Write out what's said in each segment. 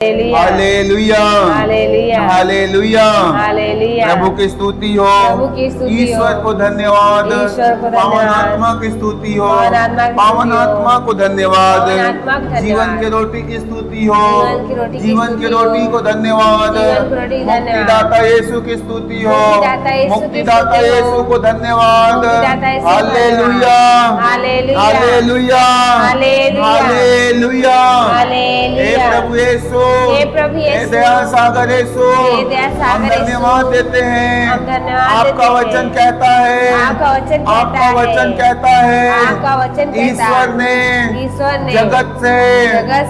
Hallelujah hallelujah hallelujah hallelujah. प्रभु की स्तुति हो, प्रभु की स्तुति हो। ईश्वर को धन्यवाद, ईश्वर को धन्यवाद। पावन आत्मा की स्तुति हो, पावन आत्मा की पावन स्तुति हो। आत्मा को धन्यवाद, पावन आत्मा को धन्यवाद। जीवन की रोटी की स्तुति हो, जीवन की रोटी की जीवन की स्तुति रोटी हो। को धन्यवाद, जीवन की रोटी को धन्यवाद। मुक्तिदाता यीशु की स्तुति हो, मुक्तिदाता यीशु की मुक्तिदाता स्तुति हो। यीशु को धन्यवाद। मुक्तिदाता यीशु को hallelujah hallelujah hallelujah hallelujah hallelujah. Hallelujah. हे प्रभु यीशु, हे प्रभु हे यीशु, दया सागर यीशु, हे दया सागर हम यीशु, धन्यवाद देते हैं। हम धन्यवाद आपका देते हैं। वचन कहता है, आपका वचन कहता आपका है, वचन कहता है, आपका वचन कहता ईश्वर ईश्वर ने ने जगत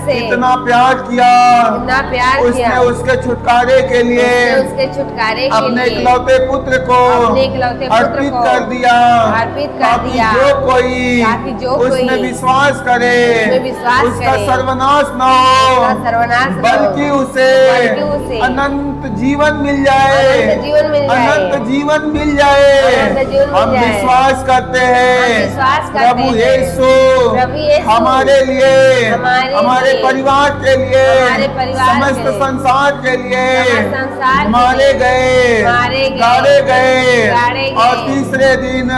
से इतना प्यार किया, इतना प्यार उसने किया, उसके छुटकारे के लिए उसके छुटकारे के अपने लिए इकलौते पुत्र को अपने इकलौते पुत्र अर्पित को कर दिया, अर्पित कर ताकि दिया, ताकि जो कोई उसमें विश्वास करे, उसमें विश्वास उसका करे, सर्वनाश न हो, उसका सर्वनाश न हो, बल्कि उसे अनंत जीवन मिल जाए, अनंत जीवन मिल जाए, अनंत जीवन मिल जाए। अनंत जीवन मिल हम जाए। विश्वास करते हम हैं विश्वास करते प्रभु हैं। यीशु प्रभु यीशु हमारे लिए, हमारे लिए, परिवार के लिए, हमारे परिवार समस्त के लिए, संसार के लिए समस्त संसार के मारे लिए, गए, मारे गए, गाड़े गए, गाड़े गए, और तीसरे दिन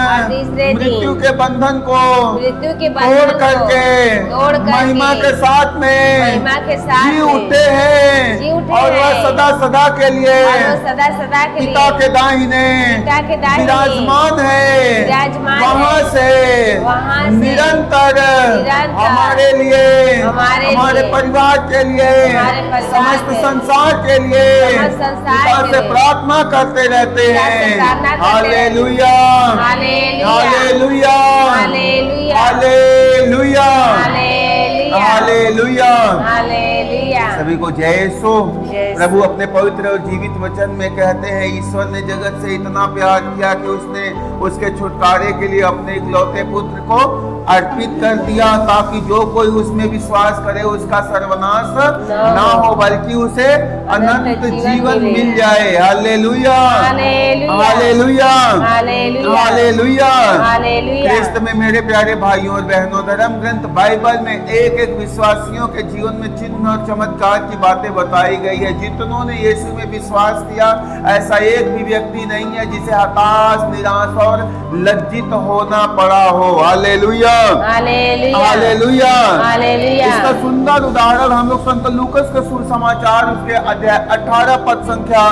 मृत्यु के बंधन को मृत्यु के तोड़ बंधन को करके तोड़ करके महिमा के साथ में महिमा के साथ जी में उठे हैं, जी उठे और वह हैं। सदा सदा के लिए और वो सदा सदा के पिता लिए के दाहिने पिता के दाहिने विराजमान है, विराजमान वहाँ है। से वहाँ से निरंतर हमारे लिए, हमारे परिवार के लिए, हमारे परिवार समस्त के, संसार के लिए समस्त संसार पिता के से लिए प्रार्थना करते रहते पिता से हैं। प्रार्थना करते hallelujah hallelujah hallelujah hallelujah hallelujah hallelujah hallelujah. Hallelujah. सभी को जय यीशु। जय यीशु। प्रभु अपने पवित्र और जीवित वचन में कहते हैं, ईश्वर ने जगत से इतना प्यार किया कि उसने उसके छुटकारे के लिए अपने इकलौते पुत्र को अर्पित कर दिया, ताकि जो कोई उसमें विश्वास करे उसका सर्वनाश ना हो, बल्कि उसे अनंत जीवन मिल जाए। Hallelujah hallelujah hallelujah hallelujah hallelujah. Hallelujah. Khrist में मेरे प्यारे भाइयों और बहनों, धर्म ग्रंथ बाइबल में एक एक विश्वासियों के जीवन में चिन्ह और चमत्कार की बातें बताई गई है। जितनों ने यीशु में विश्वास किया, ऐसा एक भी व्यक्ति नहीं है जिसे हताश, निराश और लज्जित होना पड़ा हो। Hallelujah hallelujah hallelujah hallelujah. इसका सुंदर उदाहरण हम लोग संत लूकस के सुसमाचार उसके अध्याय 18 पद संख्या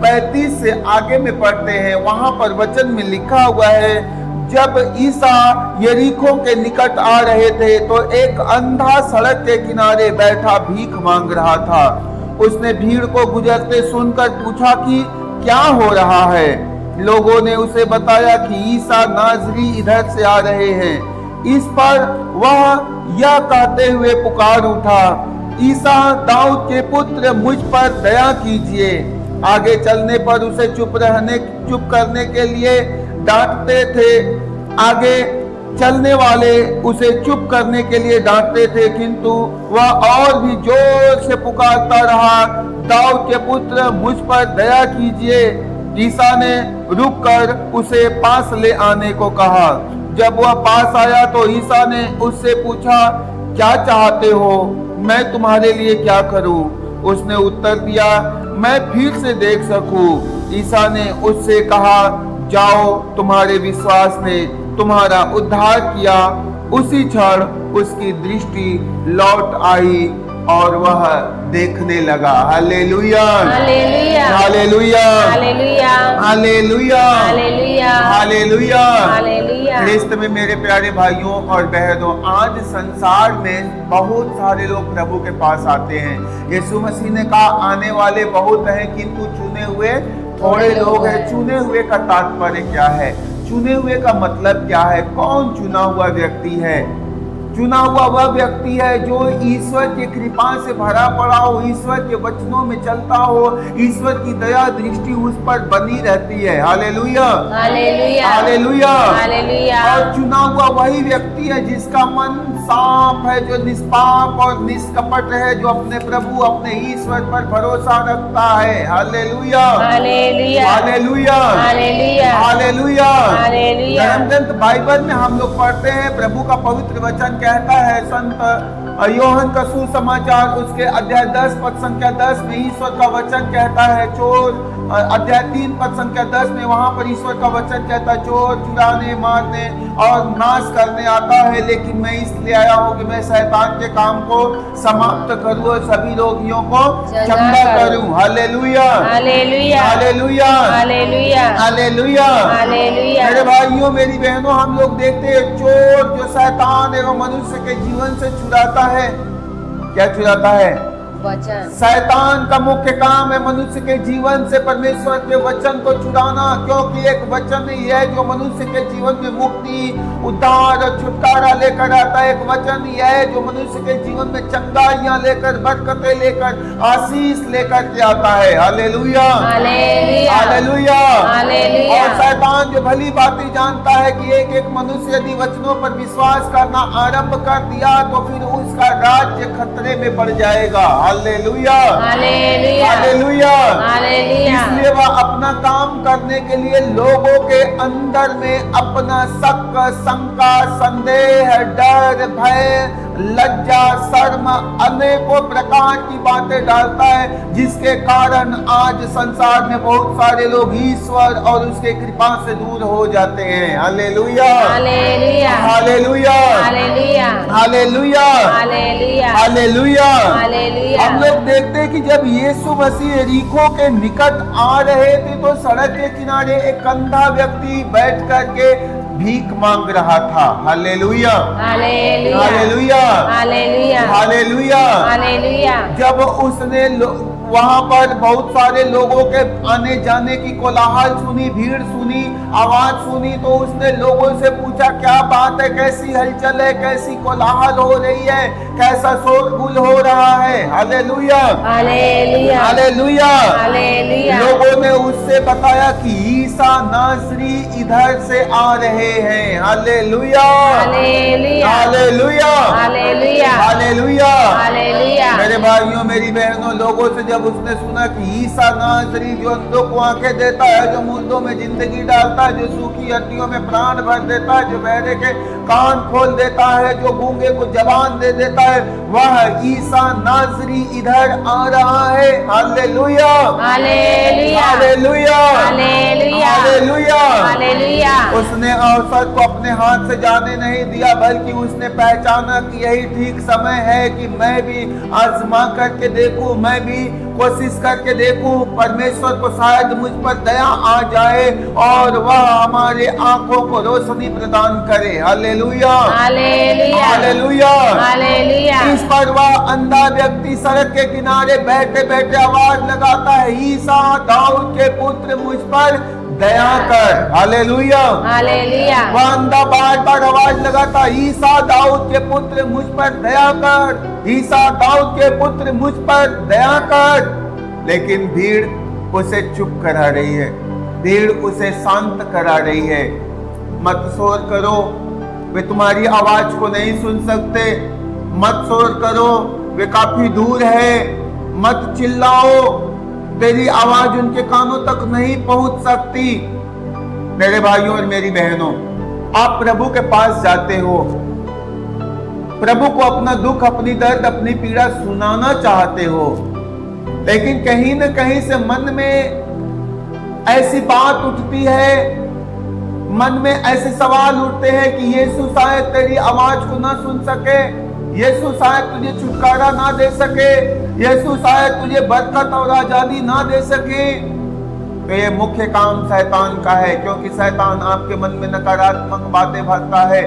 35 से आगे में पढ़ते हैं। वहां पर वचन में लिखा हुआ है, जब ईसा यरीको के निकट आ रहे थे तो एक अंधा सड़क के किनारे बैठा भीख मांग रहा था। उसने भीड़ को गुजरते सुनकर पूछा कि क्या हो रहा है। लोगों ने उसे बताया कि ईसा नाजरी इधर से आ रहे हैं। इस पर वह यह कहते हुए पुकार उठा, ईसा दाऊद के पुत्र, मुझ पर दया कीजिए। आगे चलने पर उसे चुप करने के लिए डांटते थे। आगे चलने वाले उसे चुप करने के लिए डांटते थे, किंतु वह और भी जोर से पुकारता रहा, दाऊद के पुत्र, मुझ पर दया कीजिए। ईसा ने रुककर उसे पास ले आने को कहा। जब वह पास आया तो ईसा ने उससे पूछा, क्या चाहते हो, मैं तुम्हारे लिए क्या करूं? उसने उत्तर दिया, मैं फिर से देख सकूं। ईसा ने उससे कहा, जाओ, तुम्हारे विश्वास ने तुम्हारा उद्धार किया। उसी क्षण उसकी दृष्टि लौट आई और वह देखने लगा। Hallelujah hallelujah hallelujah hallelujah hallelujah hallelujah hallelujah. Hallelujah. Khrist में मेरे प्यारे भाइयों और बहनों, आज संसार में बहुत सारे लोग प्रभु के पास आते हैं। यीशु मसीह ने कहा, आने वाले बहुत हैं किंतु चुने हुए थोड़े लोग हैं। चुने हुए का तात्पर्य क्या है? चुने हुए का मतलब क्या है? कौन चुना हुआ व्यक्ति है? चुना हुआ वह व्यक्ति है जो ईश्वर की कृपा से भरा पड़ा हो, ईश्वर के वचनों में चलता हो, ईश्वर की दया दृष्टि उस पर बनी रहती है। Hallelujah hallelujah hallelujah hallelujah. और चुना हुआ वही व्यक्ति है जिसका मन साफ है, जो निष्पाप और निष्कपट है, जो अपने प्रभु, अपने ईश्वर पर भरोसा रखता है। Hallelujah hallelujah hallelujah hallelujah hallelujah. Hallelujah. धर्म ग्रंथ बाइबल में हम लोग पढ़ते हैं, प्रभु का पवित्र वचन कहता है, संत यूहन्ना का सुसमाचार उसके अध्याय 10 पद संख्या 10 में ईश्वर का वचन कहता है चोर, अध्याय 3 पद संख्या 10 में वहां पर ईश्वर का वचन कहता है चोर चुराने मारने और नाश करने आता है, लेकिन मैं इसलिए आया हूं कि मैं शैतान के काम को समाप्त करूं और सभी रोगियों को चंगा करूं। Hallelujah, hallelujah, hallelujah, hallelujah, hallelujah, hallelujah. मेरे भाइयों मेरी बहनों, हम लोग देखते हैं चोर जो शैतान एवं मनुष्य के जीवन से चुराता है। क्या चुराता है? वचन। शैतान का मुख्य काम है मनुष्य के जीवन से परमेश्वर के वचन को चुराना, क्योंकि एक वचन ही है जो मनुष्य के जीवन में मुक्ति, उद्धार और छुटकारा लेकर आता है। एक वचन ही है जो मनुष्य के जीवन में चंगाइयां लेकर, बरकतें लेकर, आशीष लेकर के आता है। Hallelujah, hallelujah, hallelujah, hallelujah. और शैतान जो भली बातें जानता है कि एक एक मनुष्य यदि वचनों पर विश्वास करना आरंभ कर दिया तो फिर उसका राज्य खतरे में पड़ जाएगा। Hallelujah, hallelujah, hallelujah, hallelujah. इसलिए वह अपना काम करने के लिए लोगों के अंदर में अपना शक, शंका, संदेह, डर, भय, लज्जा, शर्म, अनेकों प्रकार की बातें डालता है, जिसके कारण आज संसार में बहुत सारे लोग ईश्वर और उसके कृपा से दूर हो जाते हैं। Hallelujah, hallelujah, hallelujah, hallelujah, hallelujah, hallelujah, hallelujah. Hallelujah. हम लोग देखते हैं कि जब यीशु मसीह यरीहो के निकट आ रहे थे तो सड़क के किनारे एक अंधा व्यक्ति बैठ करके भीख मांग रहा था। Hallelujah, hallelujah, hallelujah, hallelujah, hallelujah. Hallelujah. जब उसने वहां पर बहुत सारे लोगों के आने जाने की कोलाहल सुनी, भीड़ सुनी, आवाज सुनी, तो उसने लोगों से पूछा क्या बात है, कैसी हलचल है, कैसी कोलाहल हो रही है, कैसा शोरगुल हो रहा है। Hallelujah, hallelujah, hallelujah. हालेलुया। लोगों ने उससे बताया कि ईसा नासरी इधर से आ रहे हैं। Hallelujah, hallelujah, hallelujah, hallelujah, hallelujah. Hallelujah. मेरे भाइयों मेरी बहनों, लोगों से जब उसने सुना कि ईसा नासरी जो अंधों को आंखें देता है, जो मुर्दों में जिंदगी डालता है, जो सूखी हड्डियों में प्राण भर देता है, जो बहरे के कान खोल देता है, जो गूंगे को जबान दे देता है, वह ईसा नासरी इधर आ रहा है। Hallelujah, hallelujah, hallelujah, hallelujah, hallelujah. Hallelujah. उसने अवसर को अपने हाथ से जाने नहीं दिया, बल्कि उसने पहचाना कि यही ठीक समय है कि मैं भी आजमा करके देखूं, मैं भी कोशिश करके देखूं, परमेश्वर को शायद मुझ पर दया आ जाए और वह हमारे आंखों को रोशनी प्रदान करे। Hallelujah, hallelujah, hallelujah, hallelujah. इस पर वह अंधा व्यक्ति सड़क के किनारे बैठे बैठे आवाज लगाता है, ईसा दाऊद के पुत्र मुझ पर दया कर। Hallelujah, hallelujah. वह अंधा बार बार आवाज लगाता, ईसा दाऊद के पुत्र मुझ पर दया कर, ईसा दाऊद के पुत्र मुझ पर दया कर। लेकिन भीड़ उसे चुप करा रही है, भीड़ उसे शांत करा रही है। मत शोर करो, वे तुम्हारी आवाज को नहीं सुन सकते। मत शोर करो, वे काफी दूर है। मत चिल्लाओ, तेरी आवाज उनके कानों तक नहीं पहुंच सकती। मेरे भाइयों और मेरी बहनों, आप प्रभु के पास जाते हो, प्रभु को अपना दुख, अपनी दर्द, अपनी पीड़ा सुनाना चाहते हो, लेकिन कहीं न कहीं से मन में ऐसी बात उठती है, मन में ऐसे सवाल उठते हैं कि यीशु शायद तेरी आवाज को ना सुन सके, यीशु शायद तुझे छुटकारा ना दे सके, यीशु शायद तुझे बरकत और आजादी ना दे सके। तो ये मुख्य काम शैतान का है, क्योंकि शैतान आपके मन में नकारात्मक बातें भरता है।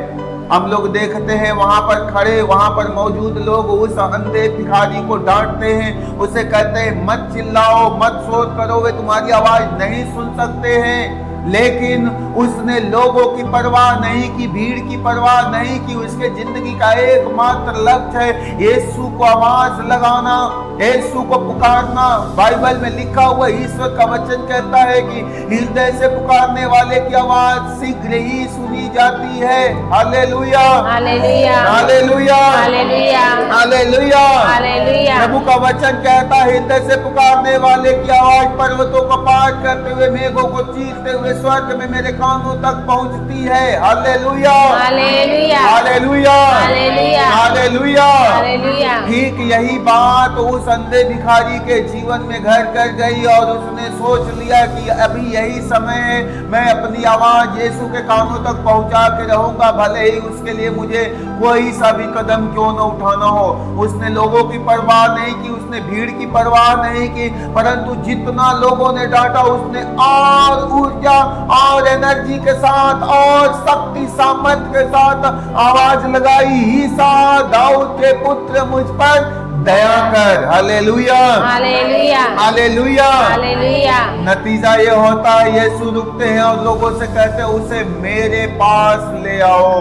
हम लोग देखते हैं वहां पर खड़े, वहां पर मौजूद लोग उस अंधे भिखारी को डांटते हैं, उसे कहते हैं मत चिल्लाओ, मत शोर करो, वे तुम्हारी आवाज नहीं सुन सकते हैं। लेकिन उसने लोगों की परवाह नहीं की, भीड़ की परवाह नहीं की। उसके जिंदगी का एकमात्र लक्ष्य है यीशु को आवाज लगाना, यीशु को पुकारना। बाइबल में लिखा हुआ ईश्वर का वचन कहता है कि हृदय से पुकारने वाले की आवाज शीघ्र ही सुनी जाती है। Hallelujah, hallelujah, hallelujah, hallelujah, hallelujah, hallelujah. प्रभु का वचन कहता है हृदय से पुकारने वाले की आवाज पर्वतों को पार करते हुए, मेघों को चीरते हुए स्वर्ग में मेरे कानों तक पहुंचती है। Hallelujah, hallelujah, hallelujah, hallelujah, hallelujah. Hallelujah. ठीक यही बात उस अंधे भिखारी के जीवन में घर कर गई और उसने सोच लिया कि अभी यही समय है, मैं अपनी आवाज यीशु के कानों तक पहुंचा के रहूंगा, भले ही उसके लिए मुझे कोई सा भी कदम क्यों न उठाना हो। उसने लोगों की परवाह नहीं की, उसने भीड़ की परवाह नहीं की, परंतु जितना लोगों ने डांटा उसने और ऊर्जा और एनर्जी के साथ और शक्ति सामर्थ के साथ आवाज लगाई, ईसा दाऊद के पुत्र मुझ पर दया कर। Hallelujah, hallelujah, hallelujah, hallelujah. नतीजा ये होता है, यीशु रुकते हैं और लोगों से कहते हैं उसे मेरे पास ले आओ,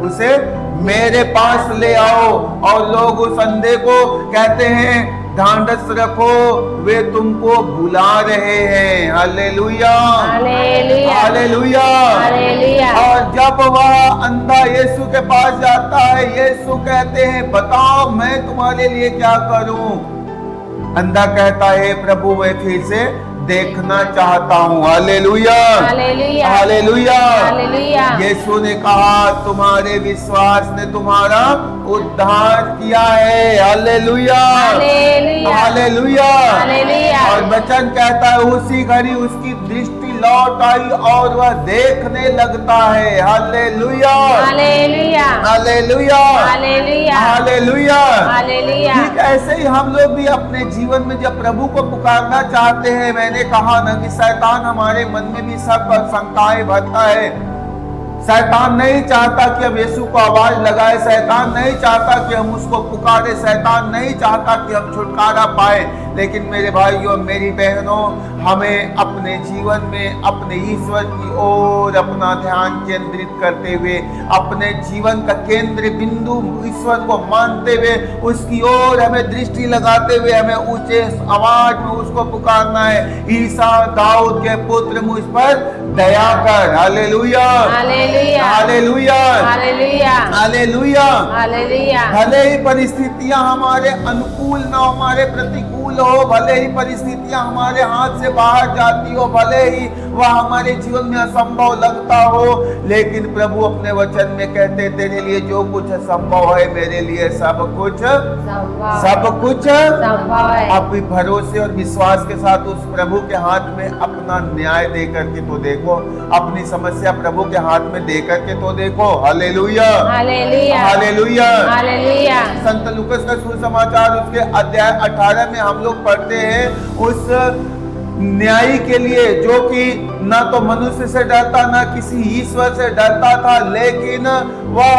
उसे मेरे पास ले आओ। और लोग उस अंधे को कहते हैं ढांढस रखो, वे तुमको बुला रहे हैं। Hallelujah, hallelujah, hallelujah, hallelujah. और जब वह अंधा यीशु के पास जाता है, यीशु कहते हैं बताओ मैं तुम्हारे लिए क्या करूं। अंधा कहता है प्रभु मैं फिर से देखना चाहता हूँ। Hallelujah, hallelujah, hallelujah, hallelujah. Yeshu ने कहा तुम्हारे विश्वास ने तुम्हारा उद्धार किया है। Hallelujah, hallelujah, hallelujah, hallelujah. और वचन कहता है उसी घड़ी उसकी दृष्टि लौट आई और वह देखने लगता है। Hallelujah, hallelujah, hallelujah, hallelujah, hallelujah. Hallelujah. ठीक ऐसे ही हम लोग भी अपने जीवन में जब प्रभु को पुकारना चाहते हैं, मैंने कहा ना कि शैतान हमारे मन में भी सब शंकाएं भरता है। शैतान नहीं चाहता कि हम यीशु को आवाज लगाए, शैतान नहीं चाहता कि हम उसको पुकारे, शैतान नहीं चाहता कि हम छुटकारा पाए। लेकिन मेरे भाइयों मेरी बहनों, हमें अपने जीवन में अपने ईश्वर की ओर अपना ध्यान केंद्रित करते हुए, अपने जीवन का केंद्र बिंदु ईश्वर को मानते हुए, उसकी ओर हमें दृष्टि लगाते हुए हमें ऊंचे आवाज में उसको पुकारना है, ईसा दाऊद के पुत्र मुझ पर दया कर। Hallelujah, hallelujah, hallelujah, hallelujah, hallelujah. Hallelujah. भले ही परिस्थितियां हमारे अनुकूल ना हमारे प्रतिकूल हो, भले ही परिस्थितियां हमारे हाथ से बाहर जाती हो, भले ही वह हमारे जीवन में असंभव लगता हो, लेकिन प्रभु अपने वचन में कहते तेरे लिए जो कुछ संभव है मेरे लिए सब कुछ संभव है। आप भी भरोसे और विश्वास के साथ उस प्रभु के हाथ में अपना न्याय दे करके तो देखो, अपनी समस्या प्रभु के हाथ में दे करके तो देखो। Hallelujah, hallelujah, hallelujah, hallelujah. संत लूकास का सुसमाचार उसके अध्याय 18 में हम लोग पढ़ते हैं उस न्यायी के लिए जो कि ना तो मनुष्य से डरता ना किसी ईश्वर से डरता था, लेकिन वह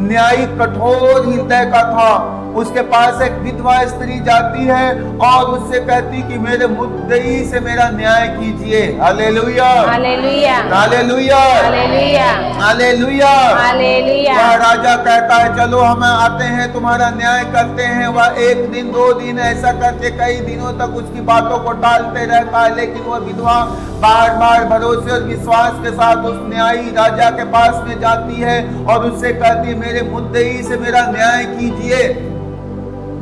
न्यायी कठोर हृदय का था। उसके पास एक विधवा स्त्री जाती है और उससे कहती कि मेरे मुद्दई से मेरा न्याय कीजिए। Hallelujah, hallelujah, hallelujah, hallelujah, hallelujah, hallelujah. वह राजा कहता है चलो हम आते हैं तुम्हारा न्याय करते हैं। वह 1 दिन 2 दिन ऐसा करके कई दिनों तक उसकी बातों को टालते रहता है, लेकिन वह विधवा बार बार भरोसे और विश्वास के साथ उस न्यायी राजा के पास में जाती है और उससे कहती है मेरे मुद्दई से मेरा न्याय कीजिए।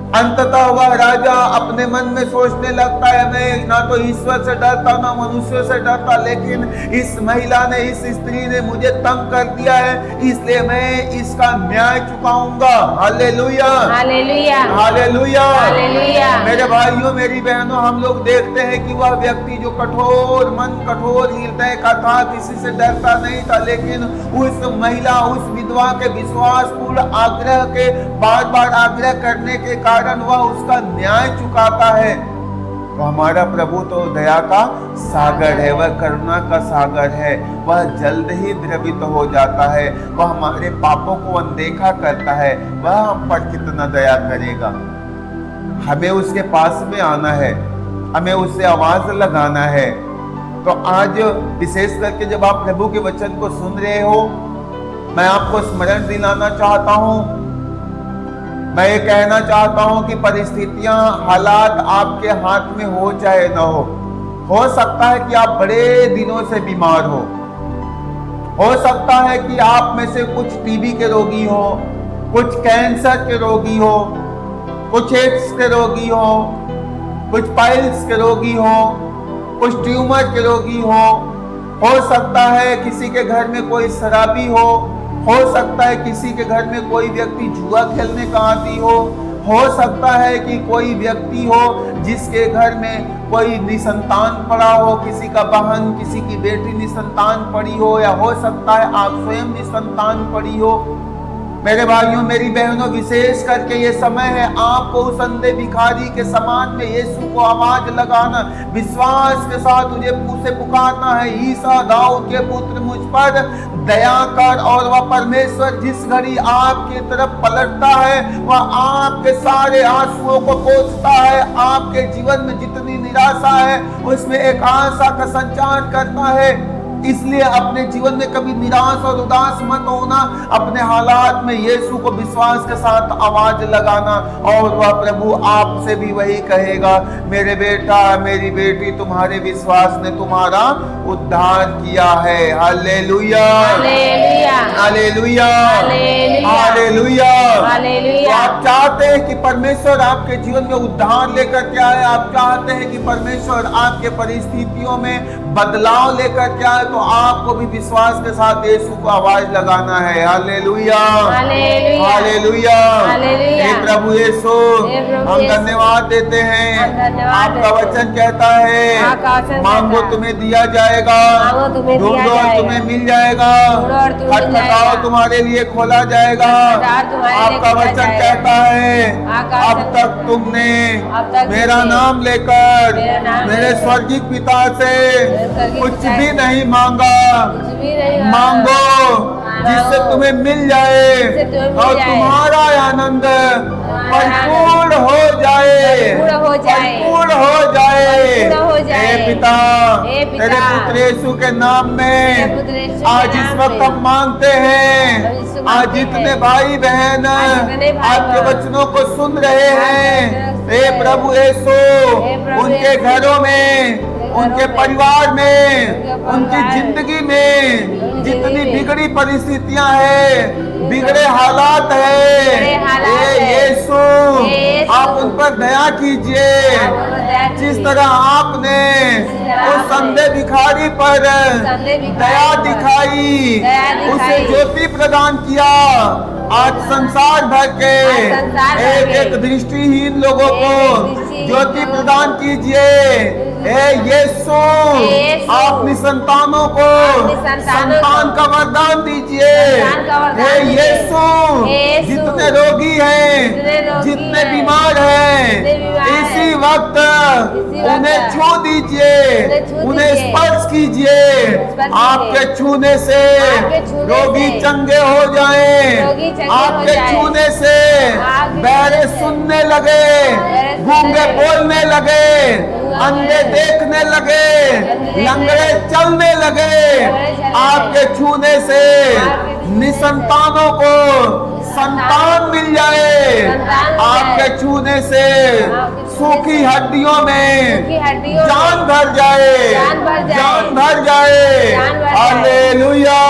अंततः वह राजा अपने मन में सोचने लगता है मैं ना तो ईश्वर से डरता ना मनुष्यों से डरता, लेकिन इस महिला ने इस स्त्री ने मुझे तंग कर दिया है, इसलिए मैं इसका न्याय चुकाऊंगा। Hallelujah, hallelujah, hallelujah, hallelujah. मेरे भाइयों मेरी बहनों, हम लोग देखते हैं कि वह व्यक्ति जो कठोर मन कठोर हृदय का था, किसी से डरता नहीं था, लेकिन उस महिला उस विधवा के विश्वास पूर्ण आग्रह के बार बार आग्रह करने के कारण वह उसका न्याय चुकाता है। तो हमारा प्रभु तो दया का सागर है, वह करुणा का सागर है, वह जल्द ही द्रवित हो जाता है, वह हमारे पापों को अनदेखा करता है, वह हम पर कितना दया करेगा। हमें उसके पास में आना है, हमें उससे आवाज लगाना है। तो आज विशेष करके जब आप प्रभु के वचन को सुन रहे हो, मैं आपको स्मरण दिलाना चाहता हूं, मैं ये कहना चाहता हूं कि परिस्थितियां हालात आपके हाथ में हो चाहे न हो सकता है कि आप बड़े दिनों से बीमार हो सकता है कि आप में से कुछ टीबी के रोगी हो, कुछ कैंसर के रोगी हो, कुछ एड्स के रोगी हो, कुछ पाइल्स के रोगी हो, कुछ ट्यूमर के रोगी हो, हो सकता है किसी के घर में कोई शराबी हो सकता है किसी के घर में कोई व्यक्ति जुआ खेलने का आदी हो सकता है कि कोई व्यक्ति हो जिसके घर में कोई निसंतान पड़ा हो, किसी का बहन किसी की बेटी निसंतान पड़ी हो, या हो सकता है आप स्वयं निसंतान पड़ी हो। मेरे भाइयों मेरी बहनों, विशेष करके ये समय है आपको उस अंधे भिखारी के समान में यीशु को आवाज लगाना, विश्वास के साथ उसे पुकारना है, ईसा दाऊद के पुत्र मुझ पर दया कर। और वह परमेश्वर जिस घड़ी आपकी तरफ पलटता है वह आपके सारे आंसुओं को पोंछता है, आपके जीवन में जितनी निराशा है उसमें एक आशा का संचार करता है। इसलिए अपने जीवन में कभी निराश और उदास मत होना, अपने हालात में यीशु को विश्वास के साथ आवाज लगाना, और वह प्रभु आपसे भी वही कहेगा, मेरे बेटा मेरी बेटी तुम्हारे विश्वास ने तुम्हारा उद्धार किया है। Hallelujah hallelujah hallelujah hallelujah hallelujah. Hallelujah. आप चाहते हैं कि परमेश्वर आपके जीवन में उद्धार लेकर के आए, आप चाहते हैं कि परमेश्वर आपके परिस्थितियों में बदलाव लेकर के आए, तो आपको भी विश्वास के साथ यीशु को आवाज लगाना है। Hallelujah hallelujah hallelujah. हालेलुया। हे प्रभु यीशु, हे प्रभु हम यीशु, धन्यवाद देते हैं। हम धन्यवाद आपका देते वचन कहता है आपका वचन मांगो कहता है, तुम्हें दिया जाएगा, मांगो तुम्हें दिया ढूंढो और जाएगा, तुम्हें मिल जाएगा, ढूंढो और तुम्हें मिल खटखटाओ जाएगा, तुम्हारे लिए खोला जाएगा। खटखटाओ तुम्हारे लिए आपका खोला वचन जाएगा। कहता है आपका अब वचन तक कहता है, तुमने अब तक मेरा तुमने नाम लेकर मेरा नाम मेरे लेकर स्वर्गीय पिता से स्वर्गीय कुछ पिता भी से नहीं मांगा, कुछ भी नहीं मांगो जिससे तुम्हें मिल जाए जिससे तुम्हें मिल और जाए, तुम्हारा आनंद परिपूर्ण हो जाए, परिपूर्ण हो जाए, परिपूर्ण हो जाए। परिपूर्ण हो जाए। हे पिता, हे पिता, तेरे पुत्र यीशु के नाम तेरे में पुत्र यीशु के आज इस नाम वक्त में हम मांगते हैं, हम इस वक्त आज मांगते जितने हैं, भाई बहन आज जितने भाई आपके बहन वचनों को सुन रहे हैं, हे प्रभु यीशु, हे प्रभु उनके यीशु, घरों में, उनके परिवार में, उनकी जिंदगी में जितनी बिगड़ी परिस्थितियां हैं, बिगड़े हालात है, यीशु आप उन पर दया कीजिए। जिस तरह आपने उस अंधे भिखारी पर दया दिखाई, उसे ज्योति प्रदान किया, आज संसार भर के एक दृष्टिहीन लोगों को ज्योति प्रदान कीजिए। हे यीशु, आप निसंतानों को संतान का वरदान दीजिए। हे यीशु, जितने रोगी हैं, जितने बीमार हैं, इसी वक्त उन्हें छू दीजिए, उन्हें स्पर्श कीजिए। आपके छूने से रोगी चंगे हो जाएं, आपके छूने से बहरे सुनने लगे, गूंगे बोलने लगे, अंधे देखने लगे, लंगड़े चलने लगे। आपके छूने से निसंतानों को संतान मिल जाए, आपके छूने से सूखी हड्डियों में जान भर जाए, जान भर जाए। हालेलुया।